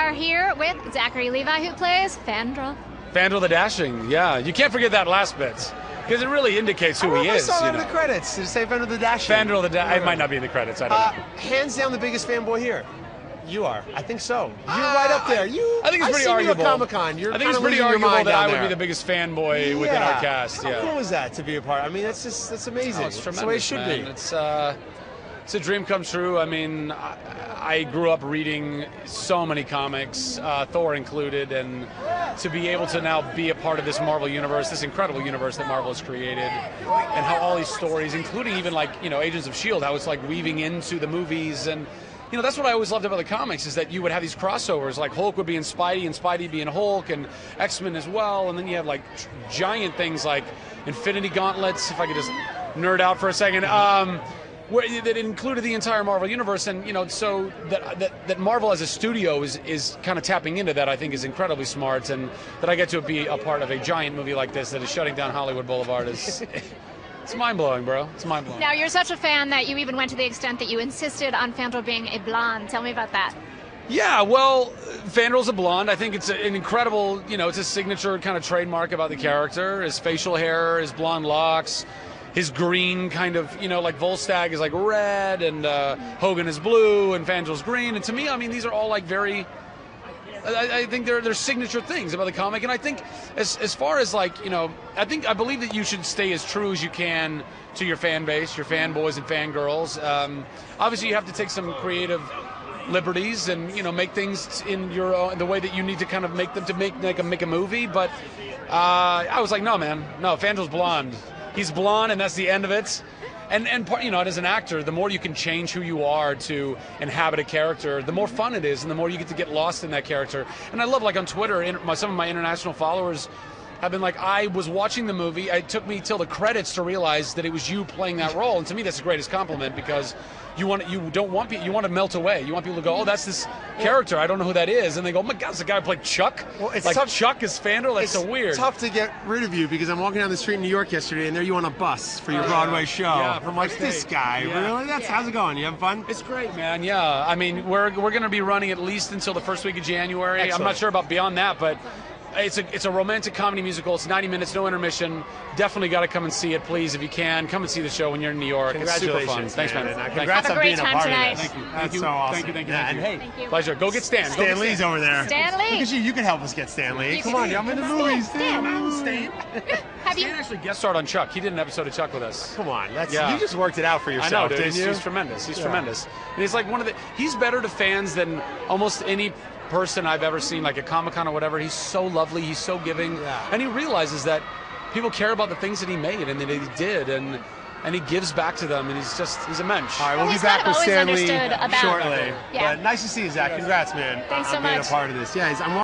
are here with Zachary Levi, who plays Fandral. Fandral the Dashing, yeah. You can't forget that last bit, because it really indicates who he is. I saw that in the credits. Did it say Fandral the Dashing? Fandral the Dashing. It might not be in the credits, I don't know. Hands down the biggest fanboy here. You are. I think so. You're right up there. I think it's pretty arguable. Comic-Con. You're I think it's pretty arguable that I would be the biggest fanboy within our cast. How Yeah. cool is that to be a part? I mean, that's amazing. Oh, it's tremendous, That's the way it should man. be. It's a dream come true. I mean, I grew up reading so many comics, Thor included, and to be able to now be a part of this Marvel universe, this incredible universe that Marvel has created, and how all these stories, including even like, Agents of S.H.I.E.L.D., how it's like weaving into the movies. And that's what I always loved about the comics, is that you would have these crossovers, like Hulk would be in Spidey and Spidey be in Hulk, and X-Men as well, and then you have like giant things like Infinity Gauntlets, if I could just nerd out for a second, that included the entire Marvel universe. And so that Marvel as a studio is kind of tapping into that, I think, is incredibly smart, and that I get to be a part of a giant movie like this that is shutting down Hollywood Boulevard is it's mind-blowing, bro. It's mind-blowing. Now, you're such a fan that you even went to the extent that you insisted on Fandral being a blonde. Tell me about that. Yeah, well, Fandral's a blonde. I think it's an incredible, it's a signature kind of trademark about the character. His facial hair, his blonde locks, his green kind of, like Volstagg is like red, and Hogan is blue, and Fandral's green. And to me, I mean, these are all like very, I think they're signature things about the comic. And I think as far as like, I believe that you should stay as true as you can to your fan base, your fanboys and fangirls. Obviously, you have to take some creative liberties and make things in your own, the way that you need to kind of make them to make a movie. But I was like, no, man, no, Fandral's blonde. He's blonde, and that's the end of it. And part, as an actor, the more you can change who you are to inhabit a character, the more fun it is, and the more you get to get lost in that character. And I love, like on Twitter, some of my international followers have been like, I was watching the movie, it took me till the credits to realize that it was you playing that role. And to me, that's the greatest compliment, because you want to melt away. You want people to go, oh, that's this character, I don't know who that is. And they go, oh my God, it's the guy who played Chuck? Well, it's like tough. Chuck is Fandral? That's so weird. It's tough to get rid of you, because I'm walking down the street in New York yesterday, and there you on a bus for your Broadway show. Yeah, I'm like, this guy, really? How's it going? You having fun? It's great, man. Yeah, I mean, we're going to be running at least until the first week of January. Excellent. I'm not sure about beyond that, but it's a romantic comedy musical. It's 90 minutes, no intermission. Definitely got to come and see it, please, if you can. Come and see the show when you're in New York. It's super fun. Thanks, man. Congrats Have a on great being a time part tonight. of this. Thank you. That's so awesome. Thank you. And hey, Thank you. Pleasure. Go get Stan. Stan Lee's over there. Stan Lee. Look at you. You can help us get Stan Lee. You Come can- on, I'm in the movies. Stan. Have you? Stan actually guest starred on Chuck. He did an episode of Chuck with us. Come on, you just worked it out for I yourself, know, dude. didn't you? He's tremendous. He's tremendous. And he's like he's better to fans than almost any person I've ever seen, like at Comic-Con or whatever. He's so lovely, he's so giving, and he realizes that people care about the things that he made and that he did, and he gives back to them, and he's a mensch. All right, we'll be he's back kind of with always Stan Lee understood about- shortly. Yeah. But nice to see you, Zach. Congrats, man. Thanks so on being much. a part of this. Yeah, I'm